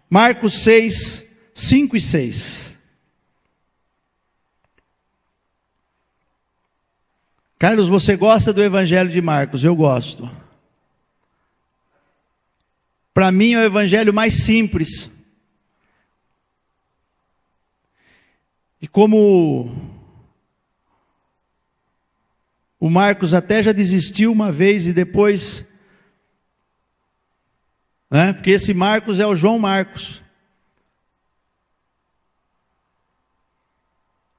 Marcos 6, 5 e 6. Carlos, você gosta do Evangelho de Marcos? Eu gosto. Para mim é o evangelho mais simples. E como o Marcos até já desistiu uma vez e depois, né? Porque esse Marcos é o João Marcos.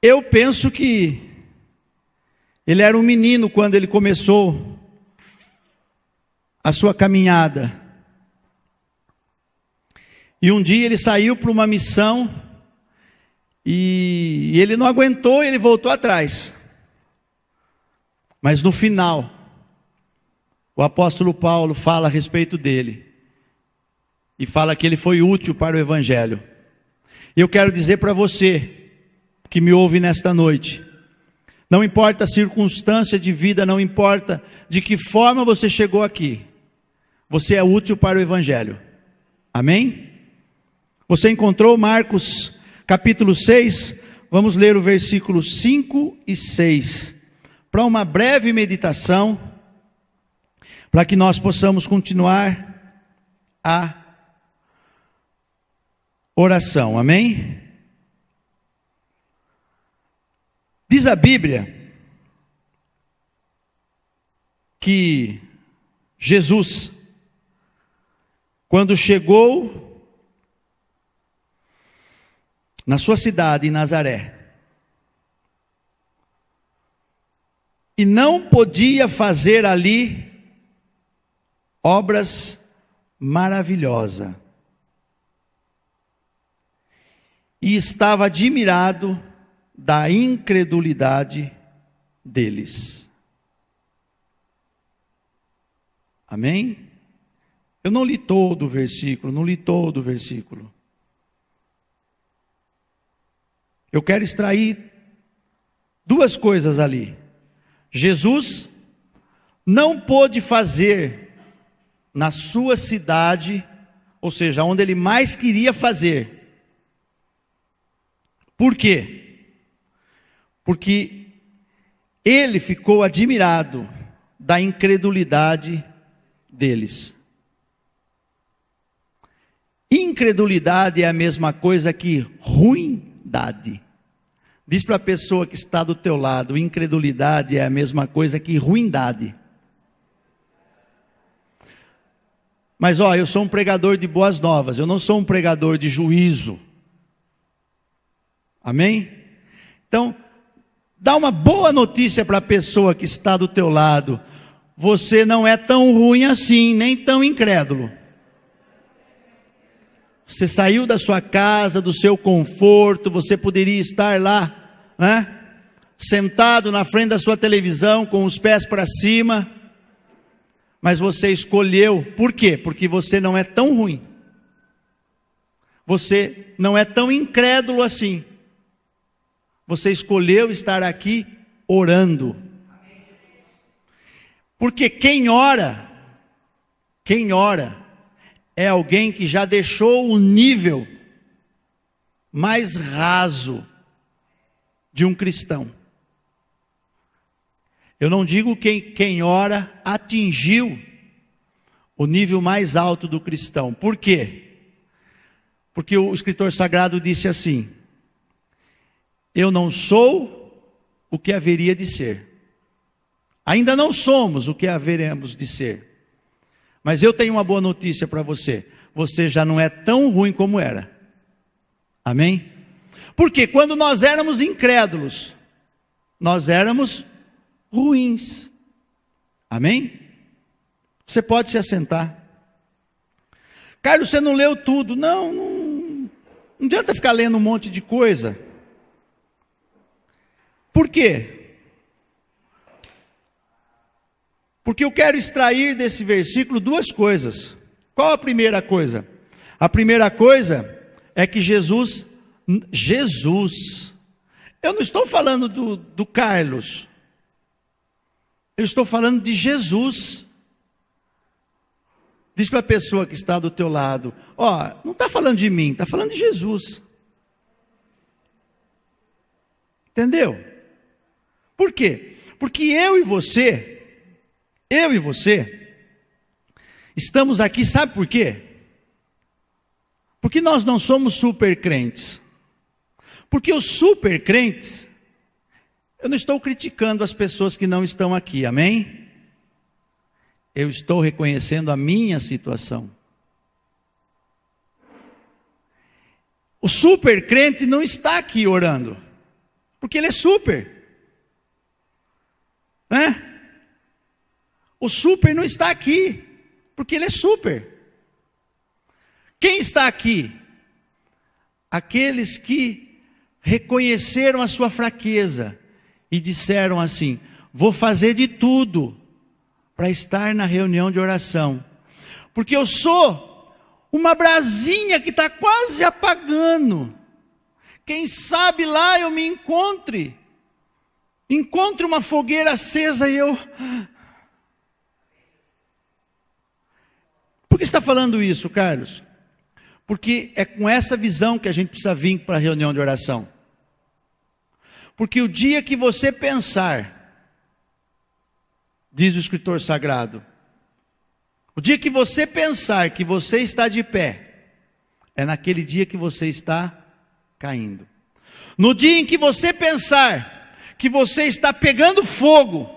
Eu penso que ele era um menino quando ele começou a sua caminhada. E um dia ele saiu para uma missão e ele não aguentou, ele voltou atrás. Mas no final, o apóstolo Paulo fala a respeito dele e fala que ele foi útil para o evangelho. E eu quero dizer para você que me ouve nesta noite, não importa a circunstância de vida, não importa de que forma você chegou aqui, você é útil para o evangelho. Amém? Você encontrou Marcos capítulo 6? Vamos ler o versículo 5 e 6. Para uma breve meditação, para que nós possamos continuar a oração. Amém? Diz a Bíblia que Jesus, quando chegou na sua cidade, em Nazaré, e não podia fazer ali obras maravilhosas, e estava admirado da incredulidade deles. Amém? Eu não li todo o versículo, Eu quero extrair duas coisas ali. Jesus não pôde fazer na sua cidade, ou seja, onde ele mais queria fazer. Por quê? Porque ele ficou admirado da incredulidade deles. Incredulidade é a mesma coisa que ruindade. Diz para a pessoa que está do teu lado, incredulidade é a mesma coisa que ruindade. Mas eu sou um pregador de boas novas, eu não sou um pregador de juízo. Amém? Então, dá uma boa notícia para a pessoa que está do teu lado. Você não é tão ruim assim, nem tão incrédulo. Você saiu da sua casa, do seu conforto, você poderia estar lá, né? Sentado na frente da sua televisão, com os pés para cima, mas você escolheu, por quê? Porque você não é tão ruim, você não é tão incrédulo assim, você escolheu estar aqui orando, porque quem ora, é alguém que já deixou o nível mais raso de um cristão. Eu não digo que quem ora atingiu o nível mais alto do cristão. Por quê? Porque o escritor sagrado disse assim: eu não sou o que haveria de ser. Ainda não somos o que haveremos de ser. Mas eu tenho uma boa notícia para você. Você já não é tão ruim como era. Amém? Porque quando nós éramos incrédulos, nós éramos ruins. Amém? Você pode se assentar. Carlos, você não leu tudo. Não adianta ficar lendo um monte de coisa. Por quê? Porque eu quero extrair desse versículo duas coisas. Qual a primeira coisa? A primeira coisa é que Jesus, eu não estou falando do Carlos, eu estou falando de Jesus. Diz para a pessoa que está do teu lado: ó, não está falando de mim, está falando de Jesus. Entendeu? Por quê? Porque eu e você, estamos aqui, sabe por quê? Porque nós não somos super crentes. Porque os super crentes, eu não estou criticando as pessoas que não estão aqui, amém? Eu estou reconhecendo a minha situação. O super crente não está aqui orando, porque ele é super. Né? O super não está aqui, porque ele é super. Quem está aqui? Aqueles que reconheceram a sua fraqueza e disseram assim: vou fazer de tudo para estar na reunião de oração, porque eu sou uma brasinha que está quase apagando. Quem sabe lá eu me encontre uma fogueira acesa e eu... Por que você está falando isso, Carlos? Porque é com essa visão que a gente precisa vir para a reunião de oração. Porque o dia que você pensar, diz o escritor sagrado, o dia que você pensar que você está de pé, é naquele dia que você está caindo. No dia em que você pensar que você está pegando fogo,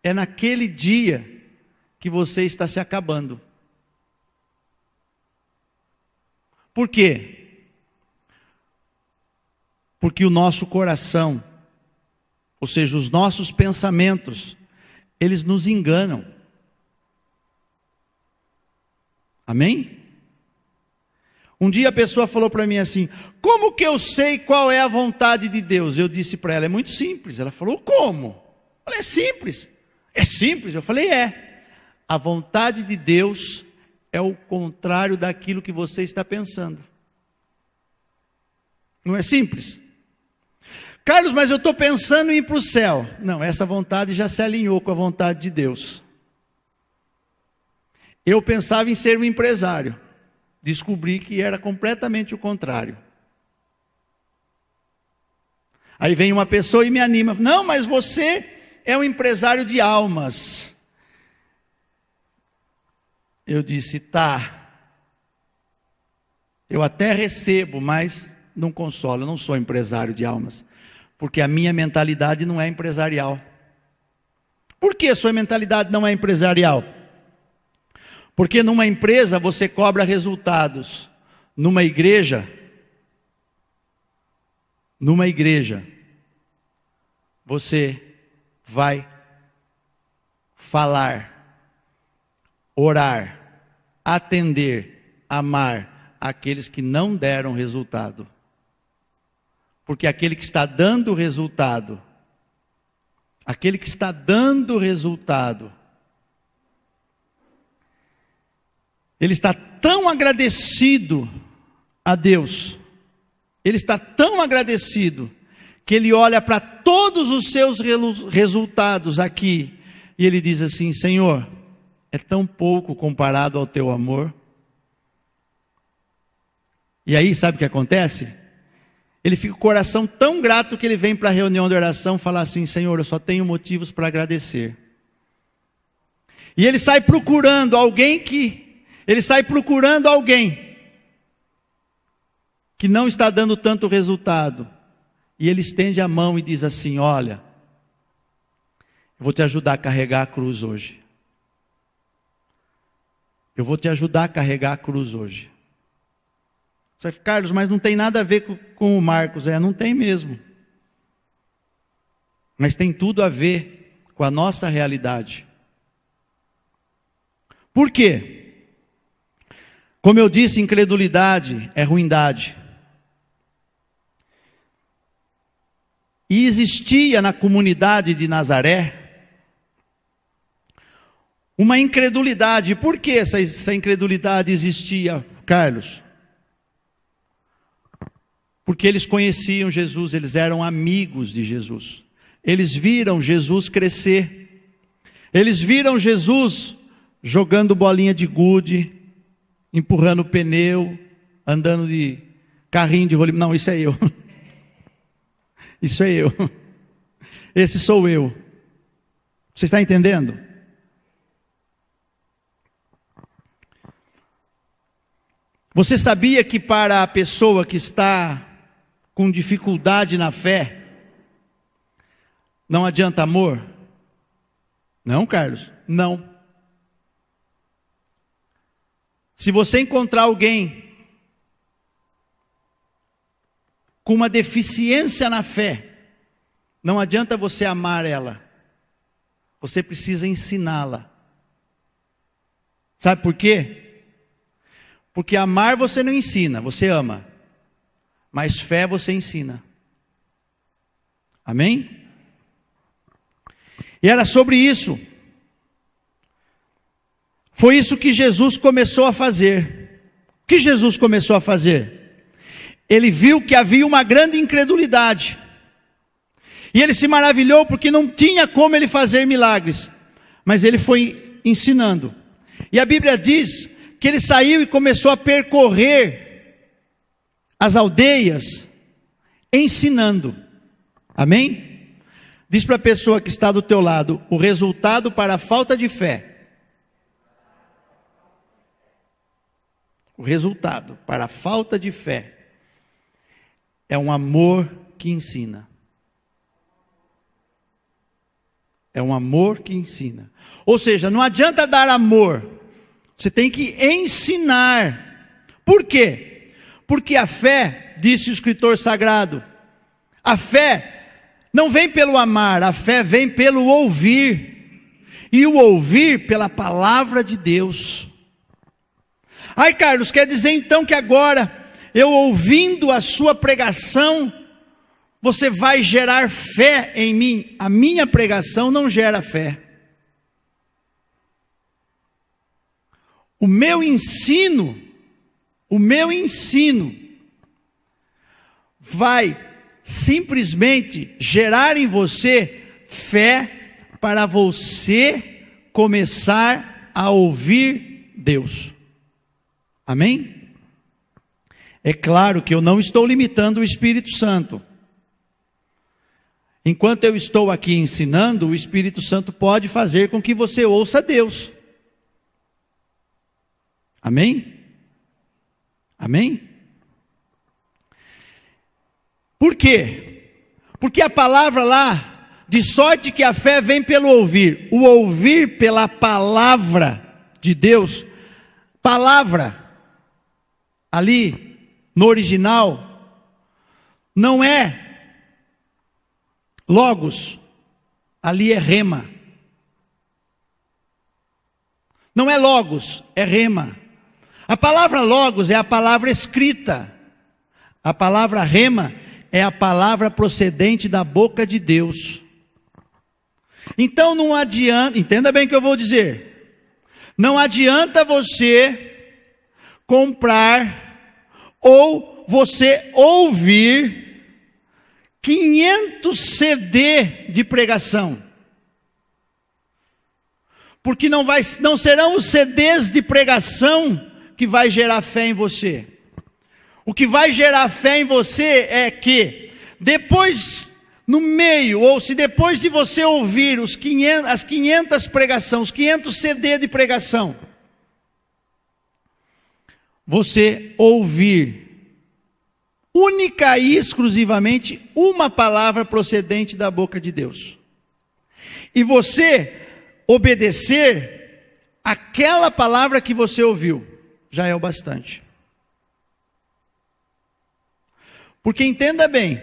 é naquele dia que você está se acabando. Por quê? Porque o nosso coração, ou seja, os nossos pensamentos, eles nos enganam. Amém? Um dia a pessoa falou para mim assim: como que eu sei qual é a vontade de Deus? Eu disse para ela: é muito simples. Ela falou: como? Eu falei: é simples. É simples? Eu falei: é. A vontade de Deus é o contrário daquilo que você está pensando. Não é simples? Carlos, mas eu estou pensando em ir para o céu. Não, essa vontade já se alinhou com a vontade de Deus. Eu pensava em ser um empresário. Descobri que era completamente o contrário. Aí vem uma pessoa e me anima: não, mas você é um empresário de almas. Eu disse: tá, eu até recebo, mas não consolo, eu não sou empresário de almas, porque a minha mentalidade não é empresarial. Por que a sua mentalidade não é empresarial? Porque numa empresa você cobra resultados. Numa igreja, você vai falar, orar, atender, amar aqueles que não deram resultado. Porque aquele que está dando resultado, ele está tão agradecido a Deus, ele está tão agradecido, que ele olha para todos os seus resultados aqui, e ele diz assim: Senhor, é tão pouco comparado ao teu amor. E aí sabe o que acontece? Ele fica com o coração tão grato que ele vem para a reunião de oração falar assim: Senhor, eu só tenho motivos para agradecer. E ele sai procurando alguém que não está dando tanto resultado. E ele estende a mão e diz assim: olha, eu vou te ajudar a carregar a cruz hoje. Você fala: Carlos, mas não tem nada a ver com o Marcos. Não tem mesmo. Mas tem tudo a ver com a nossa realidade. Por quê? Como eu disse, incredulidade é ruindade. E existia na comunidade de Nazaré uma incredulidade. Por que essa incredulidade existia, Carlos? Porque eles conheciam Jesus, eles eram amigos de Jesus. Eles viram Jesus crescer. Eles viram Jesus jogando bolinha de gude, empurrando pneu, andando de carrinho de rolimã. Não, isso é eu. Isso é eu. Esse sou eu. Você está entendendo? Você sabia que para a pessoa que está com dificuldade na fé, não adianta amor? Não, Carlos? Não. Se você encontrar alguém com uma deficiência na fé, não adianta você amar ela. Você precisa ensiná-la. Sabe por quê? Porque amar você não ensina, você ama. Mas fé você ensina. Amém? E era sobre isso. Foi isso que Jesus começou a fazer. O que Jesus começou a fazer? Ele viu que havia uma grande incredulidade. E ele se maravilhou porque não tinha como ele fazer milagres. Mas ele foi ensinando. E a Bíblia diz que ele saiu e começou a percorrer as aldeias, ensinando. Amém? Diz para a pessoa que está do teu lado, o resultado para a falta de fé. O resultado para a falta de fé é um amor que ensina. É um amor que ensina. Ou seja, não adianta dar amor. Você tem que ensinar. Por quê? Porque a fé, disse o escritor sagrado, a fé não vem pelo amar, a fé vem pelo ouvir. E o ouvir pela palavra de Deus. Ai, Carlos, quer dizer então que agora, eu ouvindo a sua pregação, você vai gerar fé em mim? A minha pregação não gera fé. O meu ensino vai simplesmente gerar em você fé para você começar a ouvir Deus. Amém? É claro que eu não estou limitando o Espírito Santo. Enquanto eu estou aqui ensinando, o Espírito Santo pode fazer com que você ouça Deus. Amém? Amém? Por quê? Porque a palavra lá, de sorte que a fé vem pelo ouvir. O ouvir pela palavra de Deus, palavra, ali, no original, não é logos, ali é rema. Não é logos, é rema. A palavra logos é a palavra escrita. A palavra rema é a palavra procedente da boca de Deus. Então não adianta, entenda bem o que eu vou dizer. Não adianta você comprar ou você ouvir 500 CD de pregação. Porque não serão os CDs de pregação que vai gerar fé em você. O que vai gerar fé em você é que depois, no meio, ou se depois de você ouvir as 500 pregações, os 500 CD de pregação, você ouvir única e exclusivamente uma palavra procedente da boca de Deus. E você obedecer aquela palavra que você ouviu, já é o bastante. Porque entenda bem,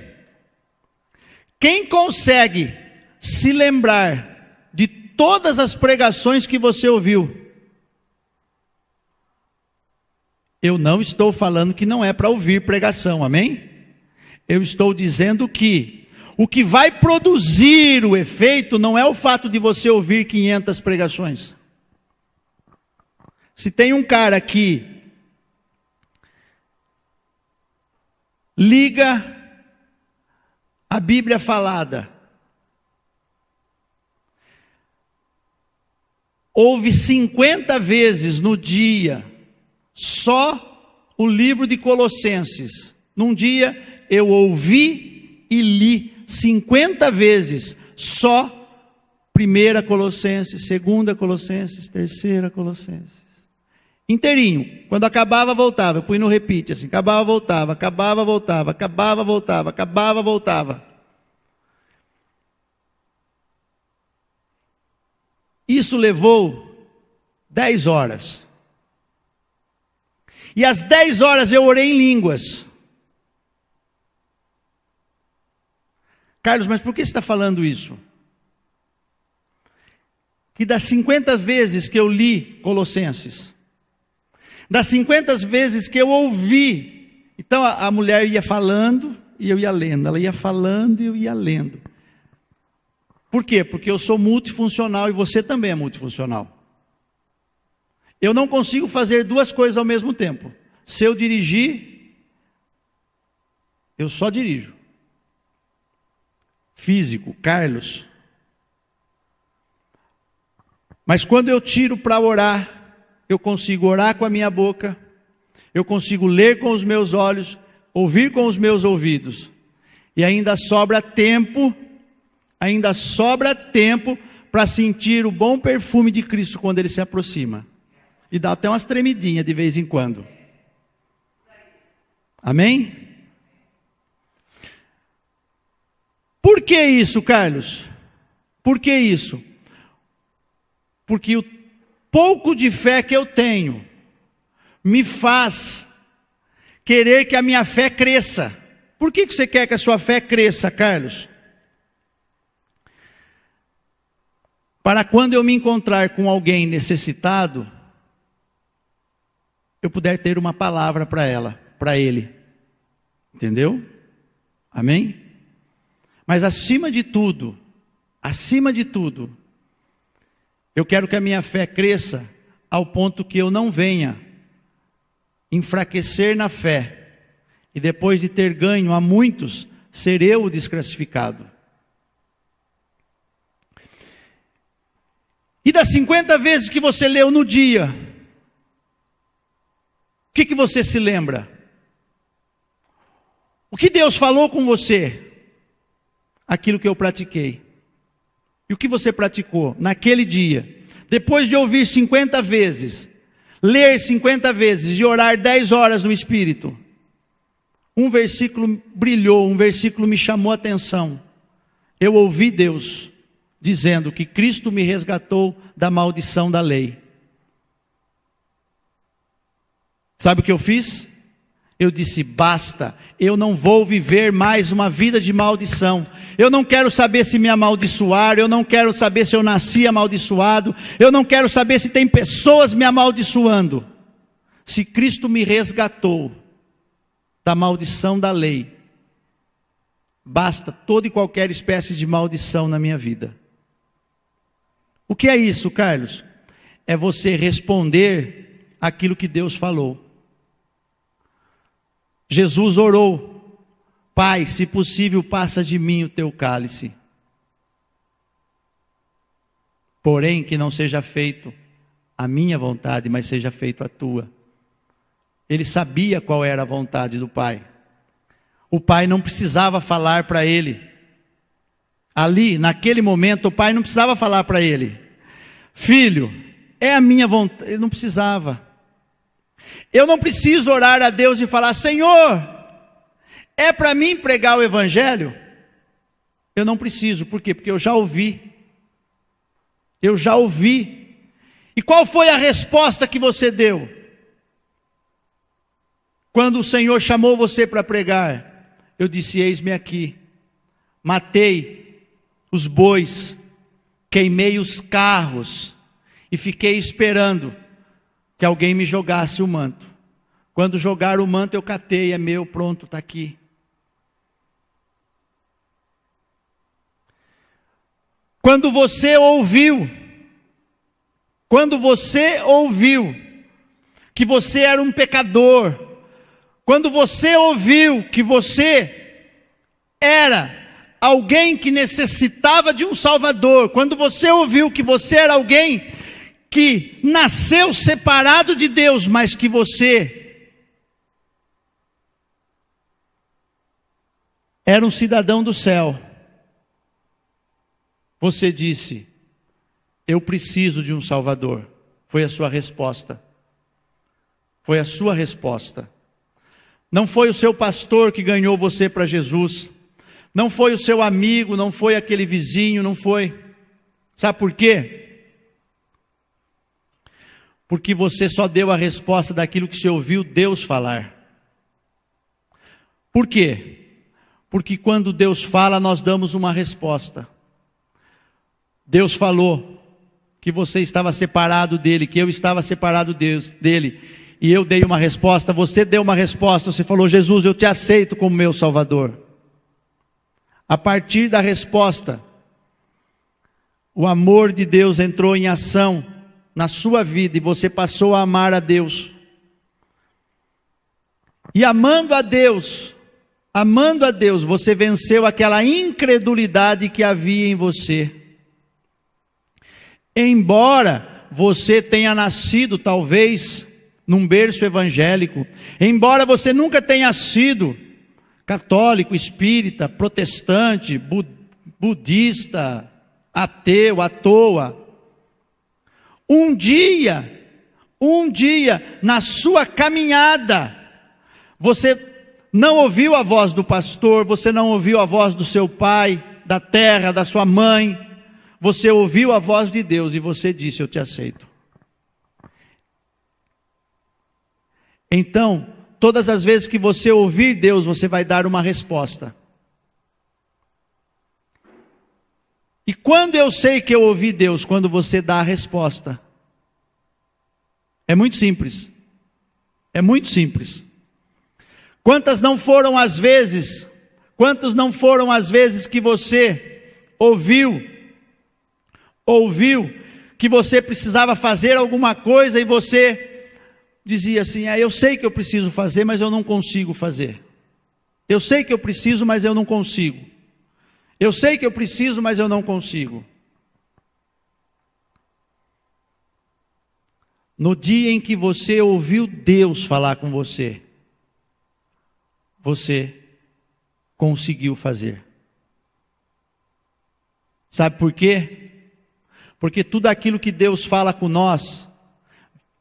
quem consegue se lembrar de todas as pregações que você ouviu, eu não estou falando que não é para ouvir pregação, amém? Eu estou dizendo que o que vai produzir o efeito não é o fato de você ouvir 500 pregações. Se tem um cara que liga a Bíblia falada ouve 50 vezes no dia, só o livro de Colossenses. Num dia eu ouvi e li 50 vezes, só 1 Colossenses, 2 Colossenses, 3 Colossenses. Inteirinho. Quando acabava, voltava. Eu punha no repeat, assim. Acabava, voltava. Acabava, voltava. Acabava, voltava. Acabava, voltava. Isso levou 10 horas. E às 10 horas eu orei em línguas. Carlos, mas por que você está falando isso? Que das 50 vezes que eu li Colossenses, das 50 vezes que eu ouvi, então a mulher ia falando e eu ia lendo, ela ia falando e eu ia lendo. Por quê? Porque eu sou multifuncional e você também é multifuncional. Eu não consigo fazer duas coisas ao mesmo tempo. Se eu dirigir, eu só dirijo. Físico, Carlos. Mas quando eu tiro para orar, eu consigo orar com a minha boca, eu consigo ler com os meus olhos, ouvir com os meus ouvidos. E ainda sobra tempo para sentir o bom perfume de Cristo quando Ele se aproxima. E dá até umas tremidinhas de vez em quando. Amém? Por que isso, Carlos? Por que isso? Porque o pouco de fé que eu tenho me faz querer que a minha fé cresça. Por que você quer que a sua fé cresça, Carlos? Para quando eu me encontrar com alguém necessitado, eu puder ter uma palavra para ela, para ele. Entendeu? Amém? Mas acima de tudo, eu quero que a minha fé cresça ao ponto que eu não venha enfraquecer na fé e depois de ter ganho a muitos, ser eu o desclassificado. E das 50 vezes que você leu no dia, o que você se lembra? O que Deus falou com você? Aquilo que eu pratiquei. E o que você praticou naquele dia? Depois de ouvir 50 vezes, ler 50 vezes e orar 10 horas no Espírito, um versículo brilhou, um versículo me chamou a atenção. Eu ouvi Deus dizendo que Cristo me resgatou da maldição da lei. Sabe o que eu fiz? Eu disse, basta, eu não vou viver mais uma vida de maldição. Eu não quero saber se me amaldiçoaram, eu não quero saber se eu nasci amaldiçoado, eu não quero saber se tem pessoas me amaldiçoando. Se Cristo me resgatou da maldição da lei, basta toda e qualquer espécie de maldição na minha vida. O que é isso, Carlos? É você responder aquilo que Deus falou. Jesus orou, Pai, se possível, passa de mim o teu cálice. Porém, que não seja feito a minha vontade, mas seja feito a tua. Ele sabia qual era a vontade do Pai. O Pai não precisava falar para ele. Ali, naquele momento, o Pai não precisava falar para ele. Filho, é a minha vontade. Ele não precisava. Eu não preciso orar a Deus e falar, Senhor, é para mim pregar o Evangelho? Eu não preciso, por quê? Porque eu já ouvi. Eu já ouvi. E qual foi a resposta que você deu? Quando o Senhor chamou você para pregar, eu disse, eis-me aqui. Matei os bois, queimei os carros e fiquei esperando que alguém me jogasse o manto. Quando jogaram o manto, eu catei, é meu, pronto, está aqui. Quando você ouviu que você era um pecador, quando você ouviu que você era alguém que necessitava de um Salvador, quando você ouviu que você era alguém que nasceu separado de Deus, mas que você era um cidadão do céu. Você disse: eu preciso de um Salvador. Foi a sua resposta. Foi a sua resposta. Não foi o seu pastor que ganhou você para Jesus. Não foi o seu amigo, não foi aquele vizinho, não foi. Sabe por quê? Porque você só deu a resposta daquilo que você ouviu Deus falar. Por quê? Porque quando Deus fala, nós damos uma resposta. Deus falou que você estava separado dele, que eu estava separado dele, e eu dei uma resposta, você deu uma resposta, você falou: Jesus, eu te aceito como meu Salvador. A partir da resposta, o amor de Deus entrou em ação na sua vida, e você passou a amar a Deus. E amando a Deus, você venceu aquela incredulidade que havia em você. Embora você tenha nascido, talvez, num berço evangélico, embora você nunca tenha sido católico, espírita, protestante, budista, ateu, à toa, um dia, na sua caminhada, você não ouviu a voz do pastor, você não ouviu a voz do seu pai, da terra, da sua mãe, você ouviu a voz de Deus e você disse: eu te aceito. Então, todas as vezes que você ouvir Deus, você vai dar uma resposta. E quando eu sei que eu ouvi Deus? Quando você dá a resposta. É muito simples. É muito simples. Quantos não foram as vezes que você ouviu que você precisava fazer alguma coisa e você dizia assim: eu sei que eu preciso fazer, mas eu não consigo fazer. Eu sei que eu preciso, mas eu não consigo. Eu sei que eu preciso, mas eu não consigo. No dia em que você ouviu Deus falar com você, você conseguiu fazer. Sabe por quê? Porque tudo aquilo que Deus fala com nós,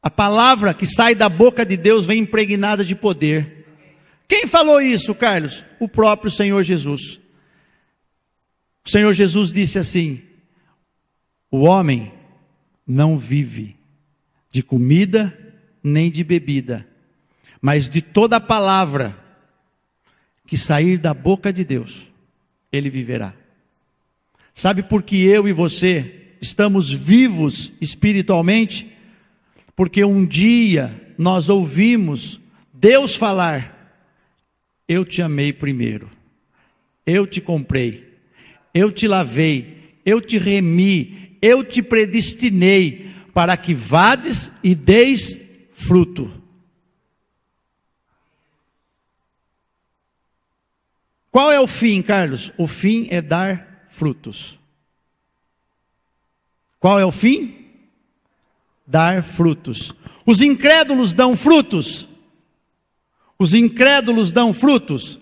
a palavra que sai da boca de Deus vem impregnada de poder. Quem falou isso, Carlos? O próprio Senhor Jesus. O Senhor Jesus disse assim: o homem não vive de comida nem de bebida, mas de toda a palavra que sair da boca de Deus, ele viverá. Sabe por que eu e você estamos vivos espiritualmente? Porque um dia nós ouvimos Deus falar: eu te amei primeiro, eu te comprei, eu te lavei, eu te remi, eu te predestinei para que vades e deis fruto. Qual é o fim, Carlos? O fim é dar frutos. Qual é o fim? Dar frutos. Os incrédulos dão frutos. Os incrédulos dão frutos.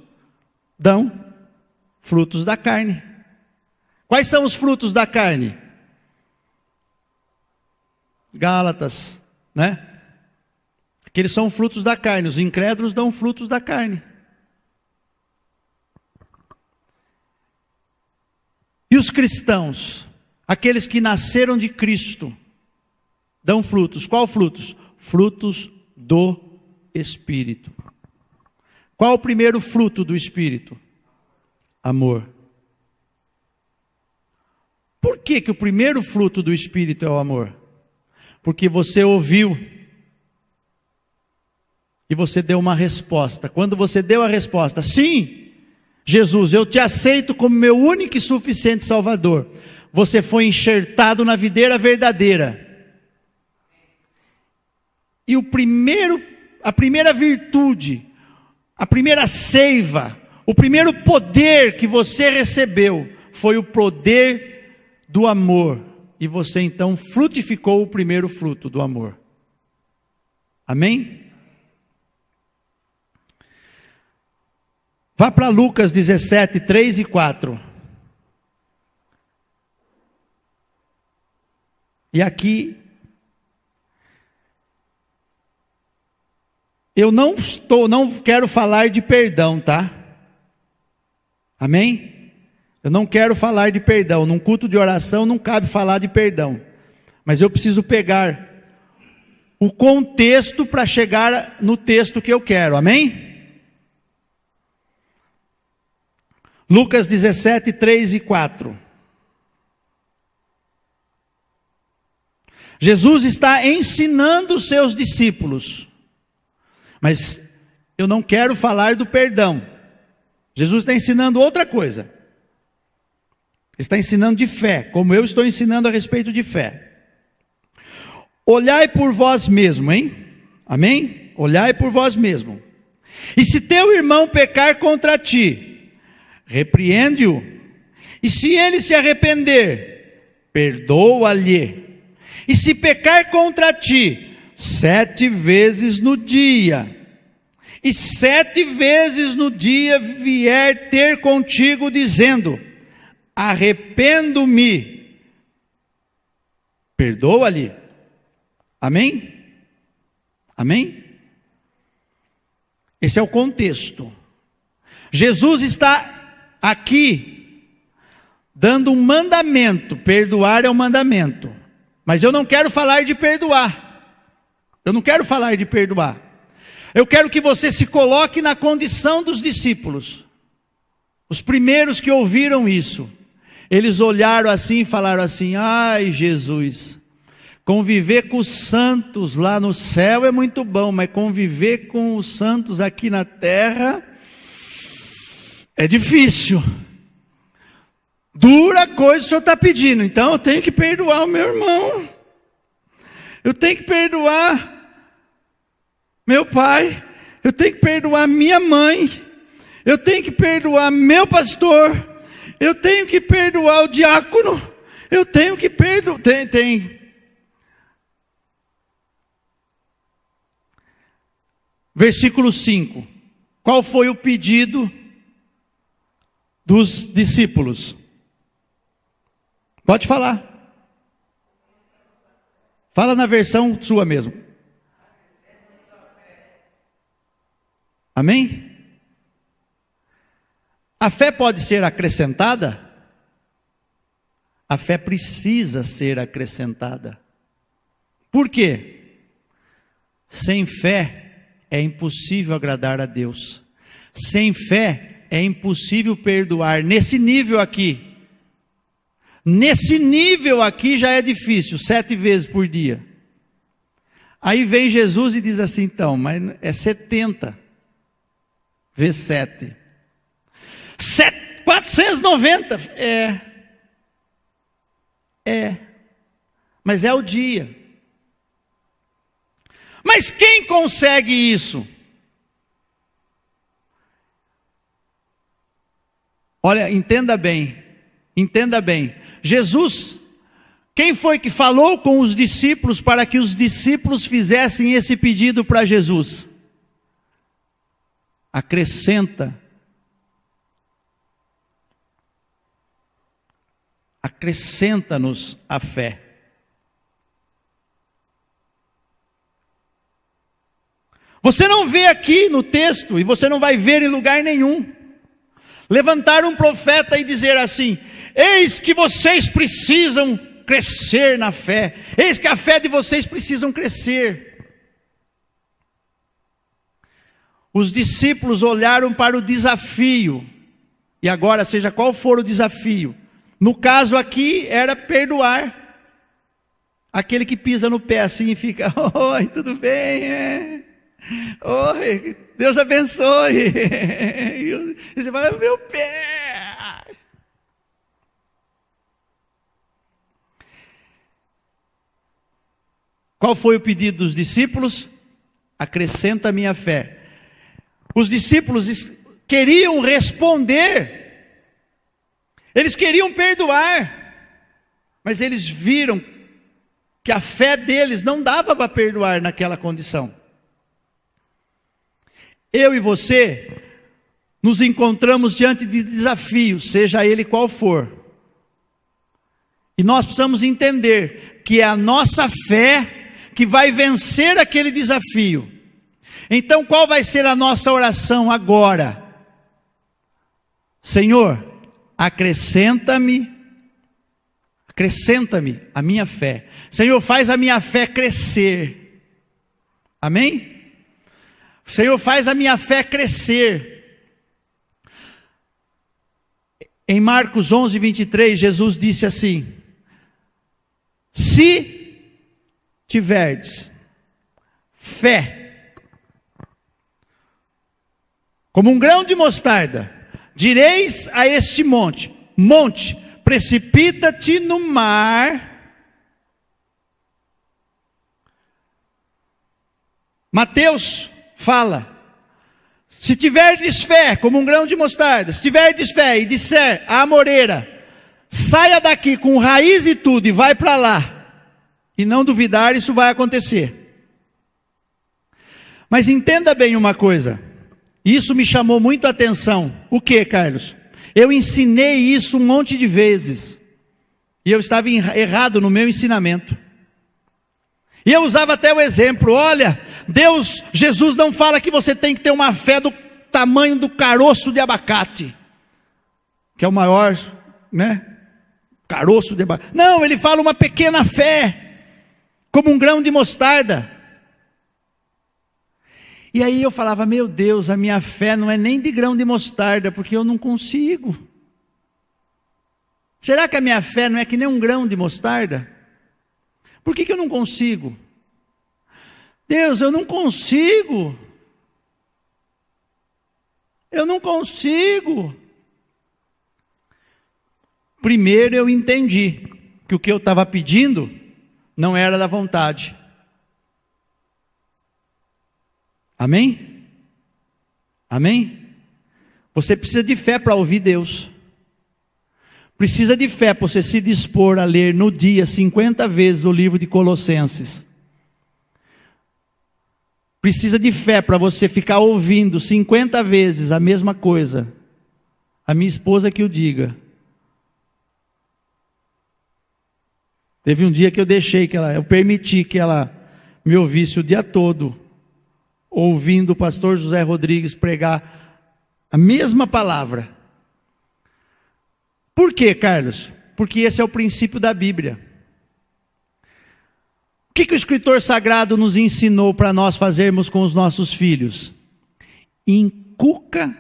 Dão frutos da carne. Quais são os frutos da carne? Gálatas, né? Aqueles são frutos da carne. Os incrédulos dão frutos da carne. E os cristãos, aqueles que nasceram de Cristo, dão frutos. Qual frutos? Frutos do Espírito. Qual o primeiro fruto do Espírito? Amor. Por que o primeiro fruto do Espírito é o amor? Porque você ouviu e você deu uma resposta. Quando você deu a resposta: sim, Jesus, eu te aceito como meu único e suficiente Salvador, você foi enxertado na videira verdadeira. E a primeira virtude, a primeira seiva, o primeiro poder que você recebeu foi o poder do amor. e você então frutificou o primeiro fruto do amor. Amém? Vá para Lucas 17, 3 e 4. E aqui, eu não quero falar de perdão, tá? Amém? Eu não quero falar de perdão. Num culto de oração não cabe falar de perdão. Mas eu preciso pegar o contexto para chegar no texto que eu quero. Amém? Lucas 17, 3 e 4. Jesus está ensinando os seus discípulos. Mas eu não quero falar do perdão. Jesus está ensinando outra coisa. Ele está ensinando de fé, como eu estou ensinando a respeito de fé. Olhai por vós mesmo, hein? Amém? Olhai por vós mesmo. E se teu irmão pecar contra ti, repreende-o. E se ele se arrepender, perdoa-lhe. E se pecar contra ti, 7 vezes no dia, e 7 vezes no dia vier ter contigo dizendo, arrependo-me, perdoa-lhe. Amém? Amém? Esse é o contexto. Jesus está aqui dando um mandamento. Perdoar é um mandamento. Mas eu não quero falar de perdoar. Eu não quero falar de perdoar. Eu quero que você se coloque na condição dos discípulos. Os primeiros que ouviram isso. Eles olharam assim e falaram assim, ai Jesus, conviver com os santos lá no céu é muito bom, mas conviver com os santos aqui na terra é difícil. Dura coisa o senhor está pedindo, então eu tenho que perdoar o meu irmão. Eu tenho que perdoar meu pai. Eu tenho que perdoar minha mãe. Eu tenho que perdoar meu pastor. Eu tenho que perdoar o diácono. Eu tenho que perdoar. Tem. Versículo 5. Qual foi o pedido dos discípulos? Pode falar. Fala na versão sua mesmo. Amém? A fé pode ser acrescentada? A fé precisa ser acrescentada. Por quê? Sem fé é impossível agradar a Deus. Sem fé é impossível perdoar. Nesse nível aqui já é difícil, 7 vezes por dia. Aí vem Jesus e diz assim, então, mas é 70 vezes 7. 490. Mas é o dia. Mas quem consegue isso? Olha, entenda bem. Jesus, quem foi que falou com os discípulos para que os discípulos fizessem esse pedido para Jesus? Acrescenta-nos a fé. Você não vê aqui no texto, e você não vai ver em lugar nenhum, levantar um profeta e dizer assim, eis que vocês precisam crescer na fé, eis que a fé de vocês precisam crescer. Os discípulos olharam para o desafio, e agora, seja qual for o desafio, no caso aqui era perdoar, aquele que pisa no pé assim e fica, oi, tudo bem? Oi, Deus abençoe. E você fala, meu pé. Qual foi o pedido dos discípulos? Acrescenta a minha fé. Os discípulos queriam responder. Eles queriam perdoar. Mas eles viram que a fé deles não dava para perdoar naquela condição. Eu e você nos encontramos diante de desafios, seja ele qual for. E nós precisamos entender que é a nossa fé que vai vencer aquele desafio. Então, qual vai ser a nossa oração agora? Senhor, acrescenta-me a minha fé. Senhor, faz a minha fé crescer. Amém? Senhor, faz a minha fé crescer. Em Marcos 11, 23, Jesus disse assim: se tiverdes fé como um grão de mostarda, direis a este monte, precipita-te no mar. Mateus fala: se tiverdes fé como um grão de mostarda, se tiverdes fé e disser à amoreira, saia daqui com raiz e tudo e vai para lá, e não duvidar, isso vai acontecer. Mas entenda bem uma coisa, isso me chamou muito a atenção. O que, Carlos? Eu ensinei isso um monte de vezes, e eu estava errado no meu ensinamento. E eu usava até o exemplo: olha, Jesus não fala que você tem que ter uma fé do tamanho do caroço de abacate, que é o maior, né? Caroço de abacate. Não, ele fala uma pequena fé, como um grão de mostarda. E aí eu falava: meu Deus, a minha fé não é nem de grão de mostarda, porque eu não consigo. Será que a minha fé não é que nem um grão de mostarda? Por que eu não consigo? Deus, eu não consigo. Eu não consigo. Primeiro eu entendi que o que eu estava pedindo não era da vontade. Amém? Amém? Você precisa de fé para ouvir Deus. Precisa de fé para você se dispor a ler no dia 50 vezes o livro de Colossenses. Precisa de fé para você ficar ouvindo 50 vezes a mesma coisa. A minha esposa que o diga. Teve um dia que eu permiti que ela me ouvisse o dia todo, ouvindo o pastor José Rodrigues pregar a mesma palavra. Por quê, Carlos? Porque esse é o princípio da Bíblia. O que o escritor sagrado nos ensinou para nós fazermos com os nossos filhos? Inculca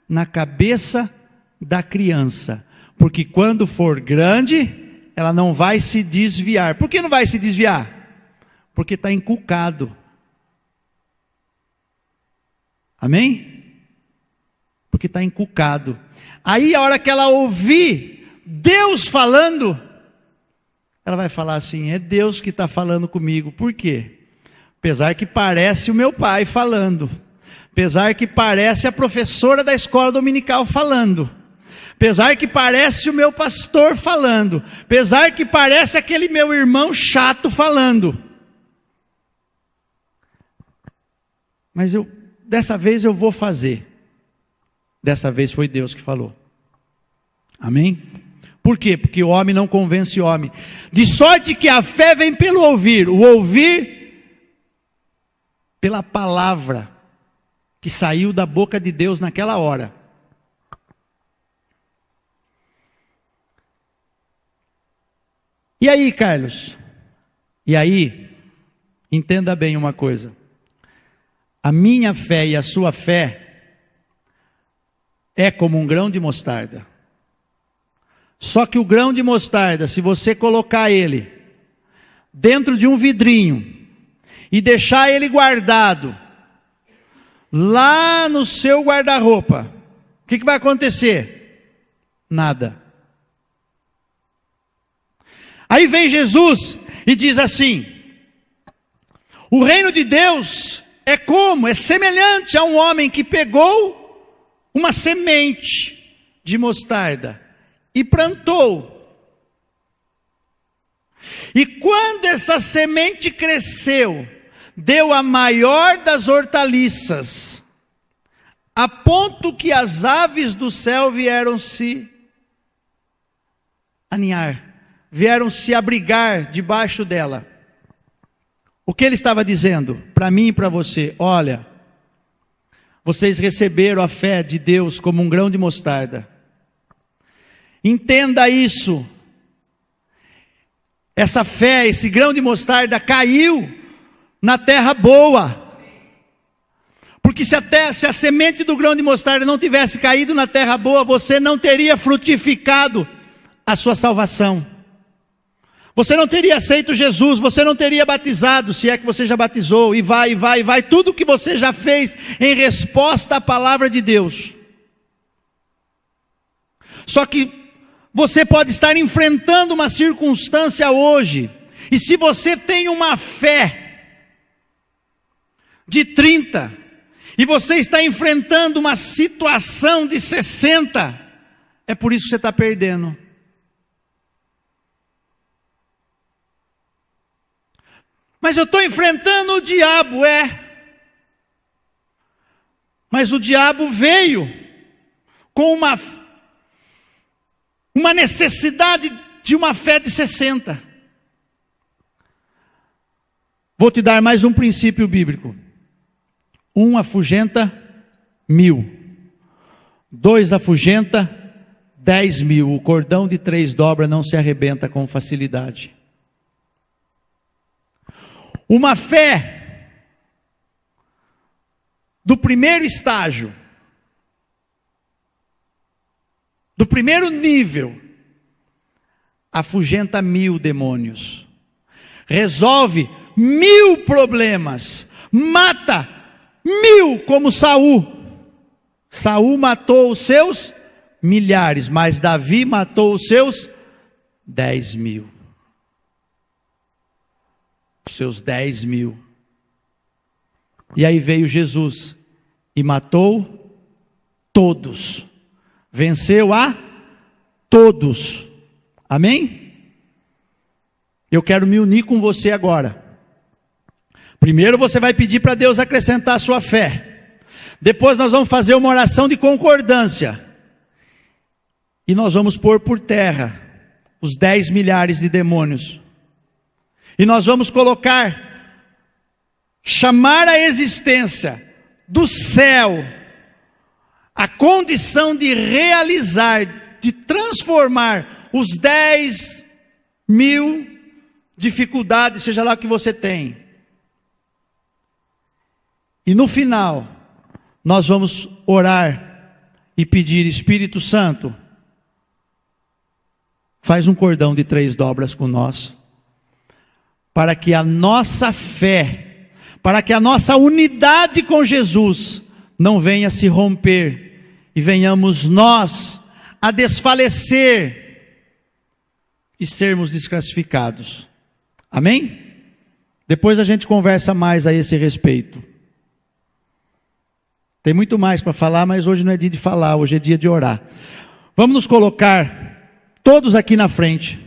na cabeça da criança, porque quando for grande, ela não vai se desviar. Por que não vai se desviar? Porque está inculcado. Amém? Porque está inculcado. Aí a hora que ela ouvir Deus falando, ela vai falar assim: é Deus que está falando comigo. Por quê? Apesar que parece o meu pai falando, apesar que parece a professora da escola dominical falando, apesar que parece o meu pastor falando, apesar que parece aquele meu irmão chato falando, mas dessa vez eu vou fazer. Dessa vez foi Deus que falou. Amém? Por quê? Porque o homem não convence o homem. De sorte que a fé vem pelo ouvir, o ouvir pela palavra que saiu da boca de Deus naquela hora. E aí, Carlos? E aí, entenda bem uma coisa. A minha fé e a sua fé é como um grão de mostarda. Só que o grão de mostarda, se você colocar ele dentro de um vidrinho e deixar ele guardado lá no seu guarda-roupa, o que vai acontecer? Nada. Aí vem Jesus e diz assim: o reino de Deus é como? É semelhante a um homem que pegou uma semente de mostarda e plantou. E quando essa semente cresceu, deu a maior das hortaliças, a ponto que as aves do céu vieram se aninhar, vieram se abrigar debaixo dela. O que ele estava dizendo para mim e para você? Olha, vocês receberam a fé de Deus como um grão de mostarda. Entenda isso. Essa fé, esse grão de mostarda caiu na terra boa. Porque se a semente do grão de mostarda não tivesse caído na terra boa, você não teria frutificado a sua salvação. Você não teria aceito Jesus, você não teria batizado, se é que você já batizou, e vai, tudo que você já fez em resposta à palavra de Deus. Só que você pode estar enfrentando uma circunstância hoje, e se você tem uma fé de 30, e você está enfrentando uma situação de 60, é por isso que você está perdendo. Mas eu estou enfrentando o diabo, Mas o diabo veio com uma necessidade de uma fé de 60. Vou te dar mais um princípio bíblico. 1 afugenta 1000. 2 afugenta 10.000. O cordão de 3 dobras não se arrebenta com facilidade. Uma fé do primeiro estágio, do primeiro nível, afugenta 1000 demônios, resolve 1000 problemas, mata 1000 como Saul. Saul matou os seus milhares, mas Davi matou os seus 10.000. Seus 10.000. E aí veio Jesus e matou todos, venceu a todos. Amém? Eu quero me unir com você agora. Primeiro você vai pedir para Deus acrescentar a sua fé. Depois nós vamos fazer uma oração de concordância. E nós vamos pôr por terra os 10 milhares de demônios. E nós vamos chamar a existência do céu, a condição de realizar, de transformar os 10.000 dificuldades, seja lá o que você tem. E no final, nós vamos orar e pedir: Espírito Santo, faz um cordão de 3 dobras com nós, para que a nossa fé, para que a nossa unidade com Jesus não venha se romper e venhamos nós a desfalecer e sermos desclassificados. Amém? Depois a gente conversa mais a esse respeito. Tem muito mais para falar, mas hoje não é dia de falar, hoje é dia de orar. Vamos nos colocar todos aqui na frente.